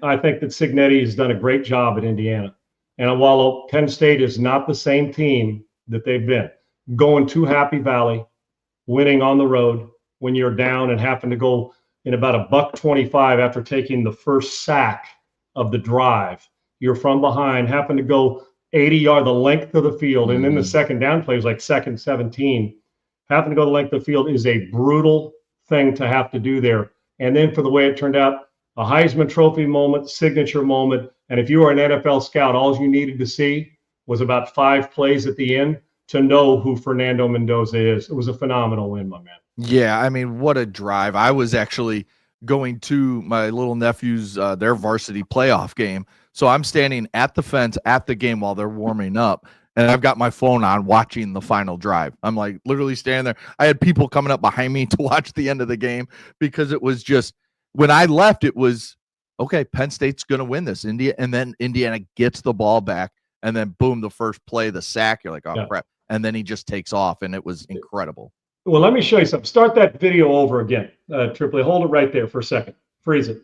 I think that Cignetti has done a great job at Indiana. And while Penn State is not the same team that they've been, going to Happy Valley, winning on the road when you're down and having to go in about a buck 25 after taking the first sack of the drive. You're from behind, having to go 80 yard the length of the field, and then the second down play was like second 17. Having to go the length of the field is a brutal thing to have to do there. And then for the way it turned out, a Heisman Trophy moment, signature moment. And if you were an NFL scout, all you needed to see was about 5 plays at the end to know who Fernando Mendoza is. It was a phenomenal win, my man. Yeah, I mean, what a drive. I was actually going to my little nephew's their varsity playoff game. So I'm standing at the fence at the game while they're warming up, and I've got my phone on watching the final drive. I'm like literally standing there. I had people coming up behind me to watch the end of the game because it was just, when I left, it was, okay, Penn State's going to win this. And then Indiana gets the ball back, and then boom, the first play, the sack, you're like, oh, crap. And then he just takes off, and it was incredible. Well, let me show you something. Start that video over again, Tripoli. Hold it right there for a second. Freeze it.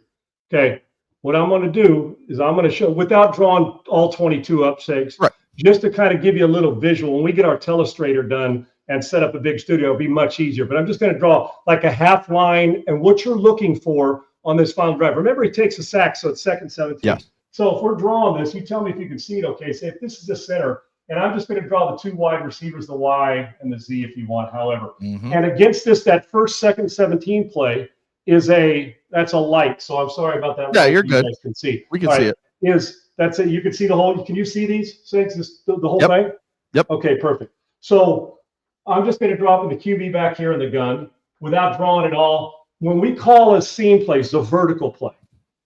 Okay. What I'm going to do is I'm going to show, without drawing all 22 up, Segs, right, just to kind of give you a little visual. When we get our telestrator done and set up a big studio, it'll be much easier. But I'm just going to draw like a half line and what you're looking for on this final drive. Remember, he takes a sack, so it's second 17. Yes. So if we're drawing this, you tell me if you can see it, okay? Say if this is the center, and I'm just going to draw the 2 wide receivers, the Y and the Z if you want, however. And against this, that first, second 17 play is that's a light. So I'm sorry about that. Yeah, you're good. You guys can see. We can see it. That's it. You can see the whole, can you see these things, the whole thing? Yep. Okay, perfect. So I'm just going to drop in the QB back here in the gun without drawing it all. When we call a seam play, it's a vertical play.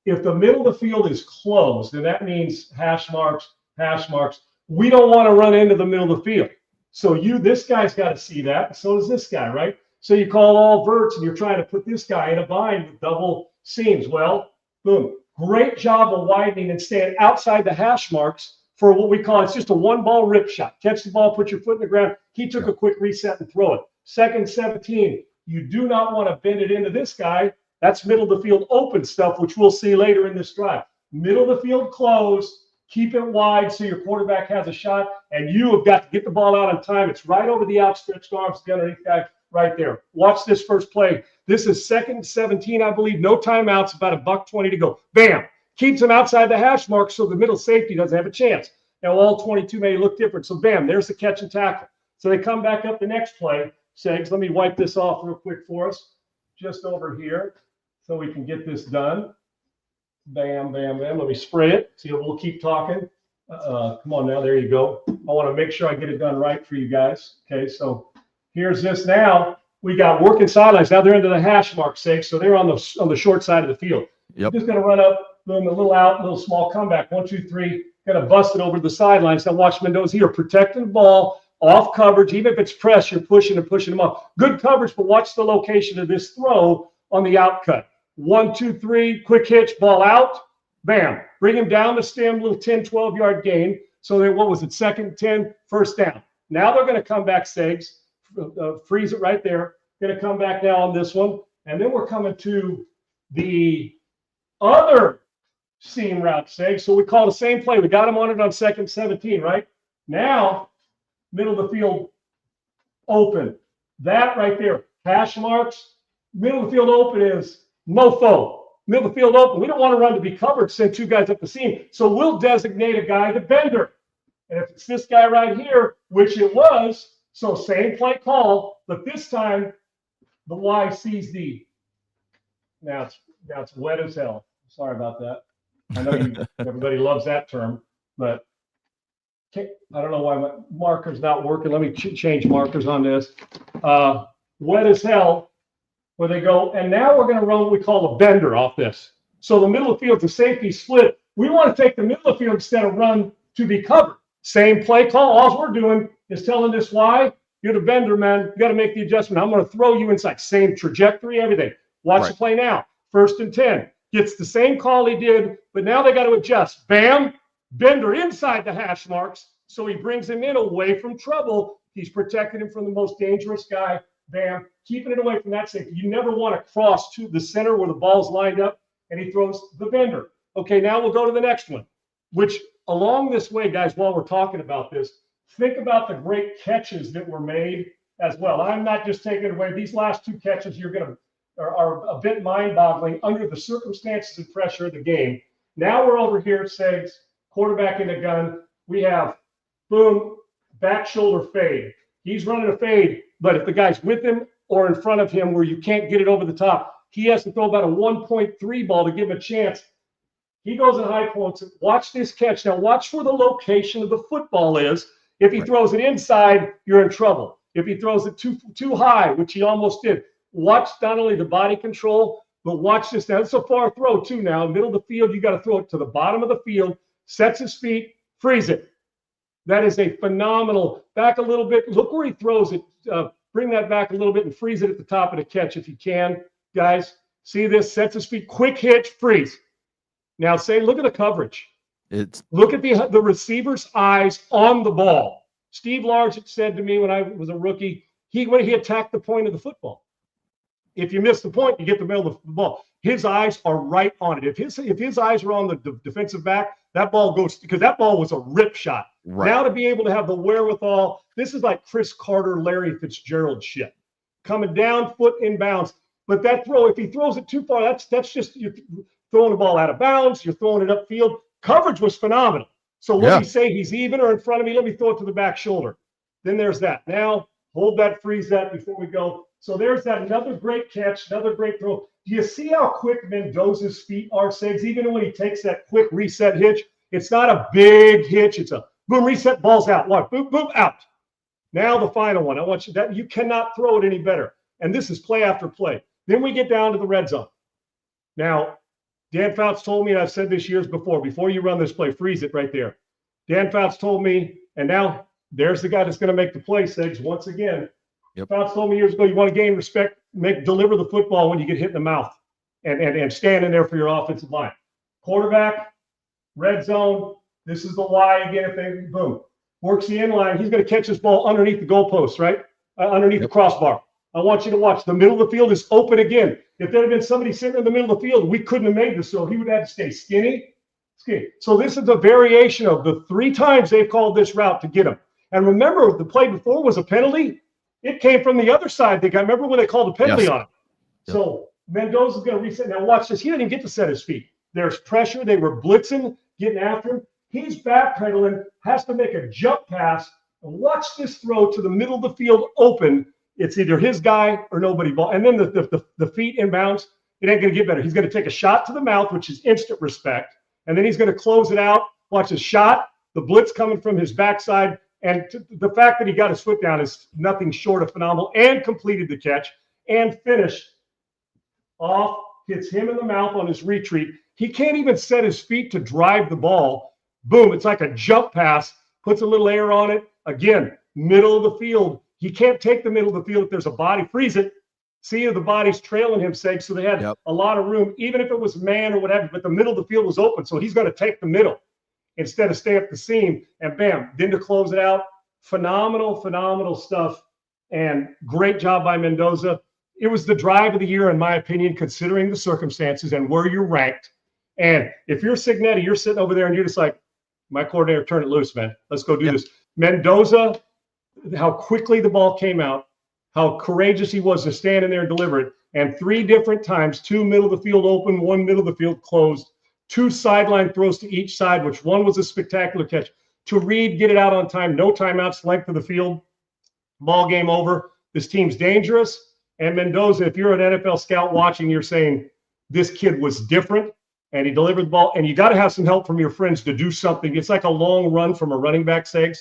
If the middle of the field is closed, then that means hash marks. We don't want to run into the middle of the field. So this guy's got to see that. And so does this guy, right? So you call all verts and you're trying to put this guy in a bind with double seams. Well, boom. Great job of widening and staying outside the hash marks for what we call, it's just a 1-ball rip shot. Catch the ball, put your foot in the ground. He took a quick reset and throw it. Second 17, you do not want to bend it into this guy. That's middle of the field open stuff, which we'll see later in this drive. Middle of the field closed. Keep it wide so your quarterback has a shot, and you have got to get the ball out on time. It's right over the outstretched arms, the underneath guy right there. Watch this first play. This is second 17, I believe. No timeouts, about a buck 20 to go. Bam! Keeps him outside the hash mark so the middle safety doesn't have a chance. Now, all 22 may look different. So, bam, there's the catch and tackle. So they come back up the next play. Segs, let me wipe this off real quick for us, just over here, so we can get this done. Bam, bam, bam. Let me spray it. See, we'll keep talking. Come on now. There you go. I want to make sure I get it done right for you guys. Okay, so here's this now. We got working sidelines. Now they're into the hash mark, Segs. So they're on the short side of the field. Yep. Just going to run up, boom, a little out, a little small comeback. 1, 2, 3. Going to bust it over the sidelines. Now watch Mendoza here, protecting the ball, off coverage. Even if it's press, you're pushing and pushing them off. Good coverage, but watch the location of this throw on the out cut. 1, 2, 3, quick hitch, ball out, bam. Bring him down the stem, little 10, 12-yard gain. So then what was it, second 10, first down. Now they're going to come back, Segs, freeze it right there. Going to come back now on this one. And then we're coming to the other seam route, Segs. So we call the same play. We got him on it on second 17, right? Now, middle of the field open. That right there, hash marks. Middle of the field open is mofo. Middle of the field open. We don't want to run to be covered, send 2 guys up the seam. So we'll designate a guy the bender. And if it's this guy right here, which it was, so same play call, but this time the Y sees the. Now it's wet as hell. Sorry about that. I know everybody loves that term, but I don't know why my marker's not working. Let me change markers on this. Wet as hell. Where they go, and now we're going to run what we call a bender off this. So the middle of the field, the safety split. We want to take the middle of the field instead of run to be covered. Same play call. All we're doing is telling this Y, you're the bender, man. You got to make the adjustment. I'm going to throw you inside. Same trajectory, everything. Watch the play now. First and 10. Gets the same call he did, but now they got to adjust. Bam, bender inside the hash marks. So he brings him in away from trouble. He's protecting him from the most dangerous guy. Bam, keeping it away from that safety. You never want to cross to the center where the ball's lined up, and he throws the bender. Okay, now we'll go to the next one, which along this way, guys, while we're talking about this, think about the great catches that were made as well. I'm not just taking it away. These last two catches are a bit mind-boggling under the circumstances and pressure of the game. Now we're over here, Segs, quarterback in the gun. We have, boom, back shoulder fade. He's running a fade, but if the guy's with him or in front of him where you can't get it over the top, he has to throw about a 1.3 ball to give him a chance. He goes in high points. Watch this catch. Now watch where the location of the football is. If he throws it inside, you're in trouble. If he throws it too high, which he almost did, watch not only the body control, but watch this. Now it's a far throw too now. Middle of the field, you got to throw it to the bottom of the field, sets his feet, freeze it. That is a phenomenal, back a little bit. Look where he throws it. Bring that back a little bit and freeze it at the top of the catch if you can. Guys, see this, sets his feet, quick hitch, freeze. Now look at the coverage. Look at the receiver's eyes on the ball. Steve Largent said to me when I was a rookie, when he attacked the point of the football. If you miss the point, you get the middle of the ball. His eyes are right on it. If his eyes are on the defensive back, that ball goes, because that ball was a rip shot. Right. Now to be able to have the wherewithal, this is like Chris Carter, Larry Fitzgerald shit. Coming down, foot inbounds. But that throw, if he throws it too far, that's just you're throwing the ball out of bounds. You're throwing it upfield. Coverage was phenomenal. So let me say he's even or in front of me. Let me throw it to the back shoulder. Then there's that. Now hold that, freeze that before we go. So there's that. Another great catch, another great throw. Do you see how quick Mendoza's feet are, Segs? Even when he takes that quick reset hitch, it's not a big hitch. It's a boom, reset, ball's out. What? Boom, boom, out. Now the final one. I want you that you cannot throw it any better. And this is play after play. Then we get down to the red zone. Now, Dan Fouts told me, and I've said this years before you run this play, freeze it right there. Dan Fouts told me, and now there's the guy that's going to make the play, Segs, once again. Fouts told me years ago, you want to gain respect, deliver the football when you get hit in the mouth and stand in there for your offensive line. Quarterback, red zone, this is the Y again. If they, boom, works the end line, he's going to catch this ball underneath the goalpost, right? Underneath the crossbar. I want you to watch. The middle of the field is open again. If there had been somebody sitting in the middle of the field, we couldn't have made this. So he would have to stay skinny. So this is a variation of the 3 times they've called this route to get him. And remember, the play before was a penalty. It came from the other side. Remember when they called a penalty on him? So Mendoza's going to reset. Now watch this. He didn't even get to set his feet. There's pressure. They were blitzing, getting after him. He's backpedaling, has to make a jump pass. And watch this throw to the middle of the field open. It's either his guy or nobody ball. And then the feet inbounds, it ain't going to get better. He's going to take a shot to the mouth, which is instant respect. And then he's going to close it out. Watch his shot, the blitz coming from his backside. And the fact that he got his foot down is nothing short of phenomenal, and completed the catch and finished off, hits him in the mouth on his retreat. He can't even set his feet to drive the ball. Boom, it's like a jump pass, puts a little air on it. Again, middle of the field. He can't take the middle of the field if there's a body. Freeze it. See, the body's trailing him, Seg, so they had a lot of room, even if it was man or whatever, but the middle of the field was open, so he's going to take the middle instead of stay up the seam, and bam, then to close it out. Phenomenal stuff, and great job by Mendoza. It was the drive of the year, in my opinion, considering the circumstances and where you're ranked. And if you're Signetti, you're sitting over there and you're just like, my coordinator, turn it loose, man. Let's go do this. Mendoza, how quickly the ball came out, how courageous he was to stand in there and deliver it. And 3 different times, 2 middle of the field open, 1 middle of the field closed, 2 sideline throws to each side, which one was a spectacular catch. To Reed, get it out on time, no timeouts, length of the field, ball game over. This team's dangerous. And Mendoza, if you're an NFL scout watching, you're saying this kid was different and he delivered the ball. And you got to have some help from your friends to do something. It's like a long run from a running back, Segs.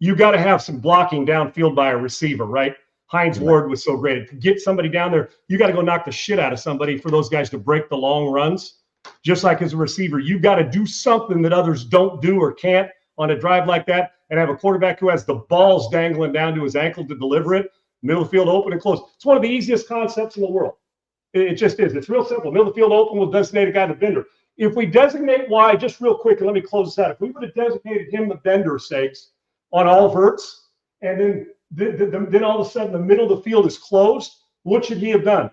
You got to have some blocking downfield by a receiver, right? Hines Ward was so great. To get somebody down there, you got to go knock the shit out of somebody for those guys to break the long runs. Just like as a receiver, you got to do something that others don't do or can't on a drive like that, and have a quarterback who has the balls dangling down to his ankle to deliver it, middle field open and close. It's one of the easiest concepts in the world. It just is. It's real simple. Middle field open will designate a guy the bender. If we designate Y, just real quick, and let me close this out. If we would have designated him the bender, sakes, on all verts, and then all of a sudden the middle of the field is closed, what should he have done?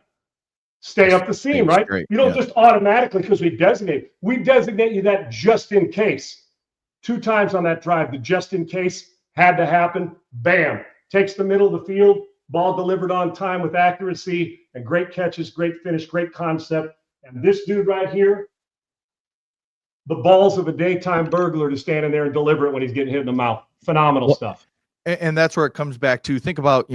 Stay up the seam, right? Straight. You don't Yeah. just automatically, because we designate you that just in case. 2 times on that drive, the just in case had to happen. Bam. Takes the middle of the field, ball delivered on time with accuracy, and great catches, great finish, great concept. And this dude right here, the balls of a daytime burglar to stand in there and deliver it when he's getting hit in the mouth. Phenomenal stuff. And that's where it comes back to. Think about,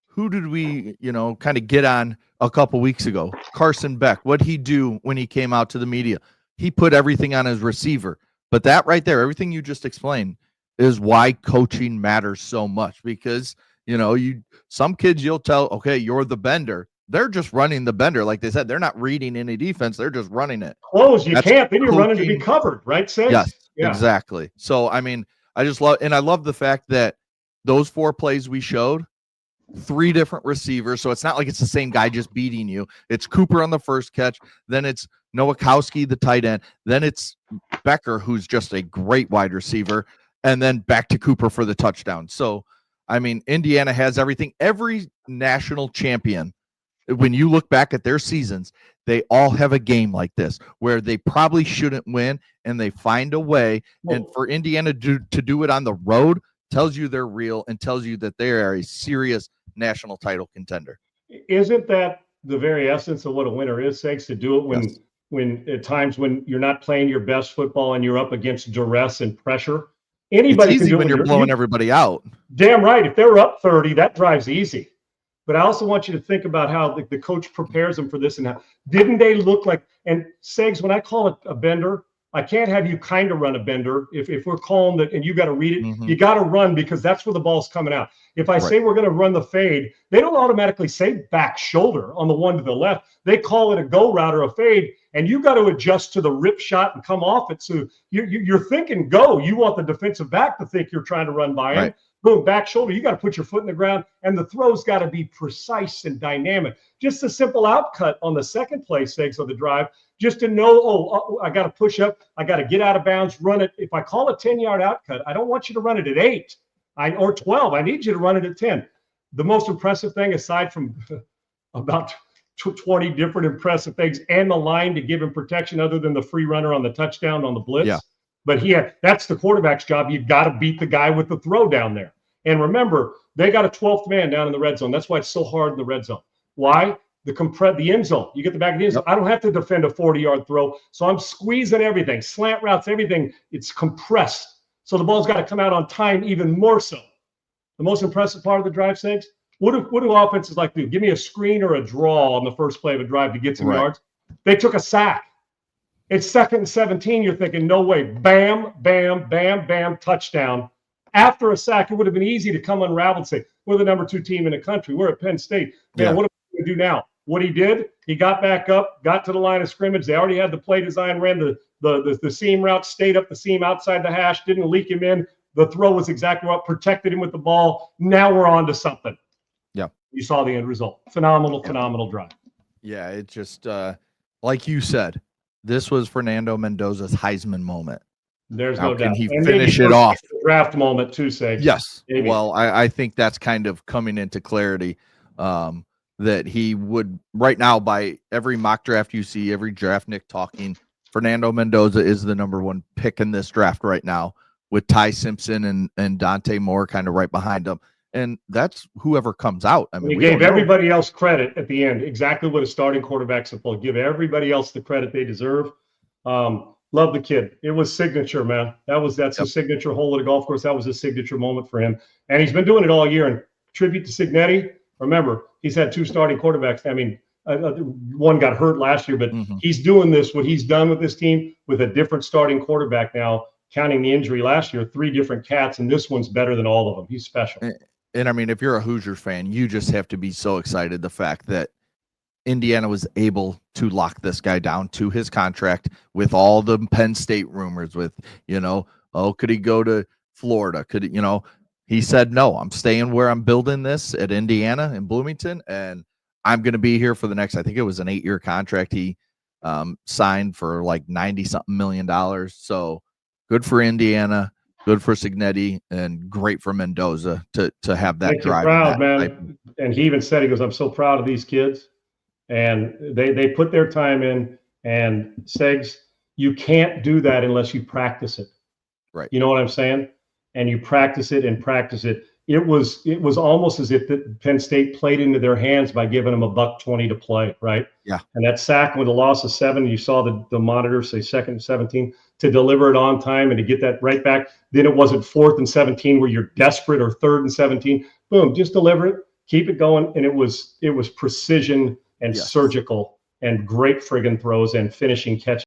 who did we, kind of get on a couple weeks ago? Carson Beck. What'd he do when he came out to the media? He put everything on his receiver. But that right there, everything you just explained, is why coaching matters so much. Because, some kids you'll tell, okay, you're the bender. They're just running the bender. Like they said, they're not reading any defense. They're just running it. Close. You can't. Then you're running to be covered, right, Sid? Yes, yeah. Exactly. So, I mean, I love the fact that those 4 plays we showed, 3 different receivers. So it's not like it's the same guy just beating you. It's Cooper on the first catch. Then it's Nowakowski, the tight end. Then it's Becker, who's just a great wide receiver. And then back to Cooper for the touchdown. So, I mean, Indiana has everything. Every national champion, when you look back at their seasons, they all have a game like this where they probably shouldn't win and they find a way. And for Indiana to do it on the road tells you they're real and tells you that they are a serious national title contender. Isn't that the very essence of what a winner is, Segs, to do it when at times when you're not playing your best football and you're up against duress and pressure? Anybody it's easy can do when you're blowing everybody out. Damn right. If they're up 30, that drive's easy. But I also want you to think about how the coach prepares them for this and how didn't they look like, and Segs, when I call it a bender, I can't have you kind of run a bender. If we're calling that and you got to read it, you got to run because that's where the ball's coming out. If I say we're going to run the fade, they don't automatically say back shoulder on the one to the left. They call it a go route or a fade, and you got to adjust to the rip shot and come off it. So you're thinking go. You want the defensive back to think you're trying to run by him. Boom, back shoulder. You got to put your foot in the ground, and the throw's got to be precise and dynamic. Just a simple outcut on the second play, Segs, of the drive, just to know, I got to push up. I got to get out of bounds, run it. If I call a 10-yard outcut, I don't want you to run it at 8 or 12. I need you to run it at 10. The most impressive thing, aside from about 20 different impressive things and the line to give him protection other than the free runner on the touchdown on the blitz. Yeah. But that's the quarterback's job. You've got to beat the guy with the throw down there. And remember, they got a 12th man down in the red zone. That's why it's so hard in the red zone. Why? The end zone. You get the back of the end zone. I don't have to defend a 40-yard throw. So I'm squeezing everything, slant routes, everything. It's compressed. So the ball's got to come out on time even more so. The most impressive part of the drive, Segs, what do offenses like to do? Give me a screen or a draw on the first play of a drive to get some yards. They took a sack. It's 2nd and 17. You're thinking, no way. Bam, bam, bam, bam, touchdown. After a sack, it would have been easy to come unraveled and say, we're the number 2 team in the country. We're at Penn State. Man, what are we going to do now? What he did, he got back up, got to the line of scrimmage. They already had the play design, ran the seam route, stayed up the seam outside the hash, didn't leak him in. The throw was exactly what protected him with the ball. Now we're on to something. Yeah. You saw the end result. Phenomenal drive. Yeah, it just, like you said, this was Fernando Mendoza's Heisman moment. There's no doubt. Can he finish it off? Draft moment too, Segs. Yes. Maybe. Well, I think that's kind of coming into clarity that he would right now by every mock draft you see, every draft Nick talking, Fernando Mendoza is the number 1 pick in this draft right now with Ty Simpson and Dante Moore kind of right behind him. And that's whoever comes out. I mean, we gave everybody else credit at the end, exactly what a starting quarterback's supposed to give everybody else the credit they deserve. Love the kid. It was signature, man. That's a signature hole at a golf course. That was a signature moment for him. And he's been doing it all year. And tribute to Cignetti. Remember, he's had 2 starting quarterbacks. I mean, one got hurt last year, but he's doing what he's done with this team with a different starting quarterback now, counting the injury last year, 3 different cats, and this one's better than all of them. He's special. And I mean, if you're a Hoosiers fan, you just have to be so excited the fact that Indiana was able to lock this guy down to his contract with all the Penn State rumors with, could he go to Florida? Could he, he said, no, I'm staying where I'm building this at Indiana in Bloomington. And I'm going to be here for the next, I think it was an 8-year contract. He signed for like $90-something million. So good for Indiana. Good for Cignetti and great for Mendoza to have that drive. Proud, man. And he even said, he goes, I'm so proud of these kids. And they put their time in. And Segs, you can't do that unless you practice it. Right. You know what I'm saying? And you practice it and practice it. It was almost as if Penn State played into their hands by giving them $120 to play, right? Yeah. And that sack with a loss of 7, you saw the monitor say 2nd and 17, to deliver it on time and to get that right back. Then it wasn't 4th and 17 where you're desperate, or 3rd and 17. Boom, just deliver it, keep it going. And it was precision and Yes. surgical and great friggin' throws and finishing catches.